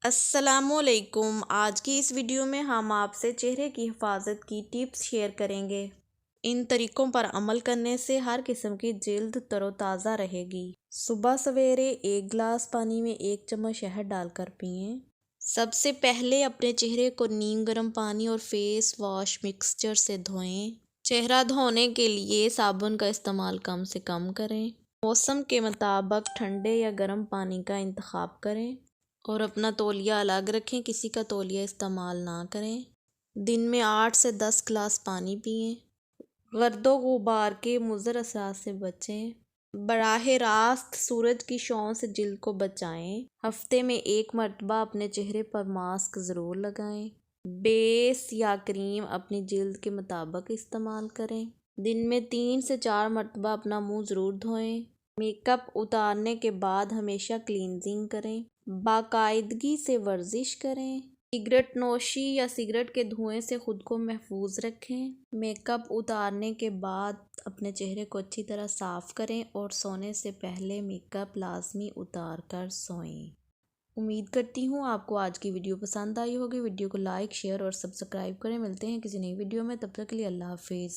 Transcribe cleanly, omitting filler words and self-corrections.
अस्सलामुअलैकुम। आज की इस वीडियो में हम आपसे चेहरे की हिफाजत की टिप्स शेयर करेंगे। इन तरीकों पर अमल करने से हर किस्म की जिल्द तरोताज़ा रहेगी। सुबह सवेरे 1 गिलास पानी में 1 चम्मच शहद डालकर पिएं। सबसे पहले अपने चेहरे को नीम गर्म पानी और फेस वॉश मिक्सचर से धोएं। चेहरा धोने के लिए साबुन का इस्तेमाल कम से कम करें। मौसम के मुताबिक ठंडे या गर्म पानी का इंतखाब करें और अपना तौलिया अलग रखें, किसी का तौलिया इस्तेमाल ना करें। दिन में 8 से 10 गिलास पानी पिएं। गर्दो गुबार के मुज़र असरात से बचें। बराह रास्त सूरज की छांव से जिल्द को बचाएं। हफ्ते में 1 मरतबा अपने चेहरे पर मास्क ज़रूर लगाएं। बेस या क्रीम अपनी जिल्द के मुताबिक इस्तेमाल करें। दिन में 3 से 4 मरतबा अपना मुंह ज़रूर धोएं। मेकअप उतारने के बाद हमेशा क्लींजिंग करें। बाकायदगी से वर्जिश करें। सिगरेट नोशी या सिगरेट के धुएं से ख़ुद को महफूज रखें। मेकअप उतारने के बाद अपने चेहरे को अच्छी तरह साफ़ करें और सोने से पहले मेकअप लाजमी उतार कर सोएं। उम्मीद करती हूँ आपको आज की वीडियो पसंद आई होगी। वीडियो को लाइक, शेयर और सब्सक्राइब करें। मिलते हैं किसी नई वीडियो में, तब तक के लिए अल्लाह हाफिज़।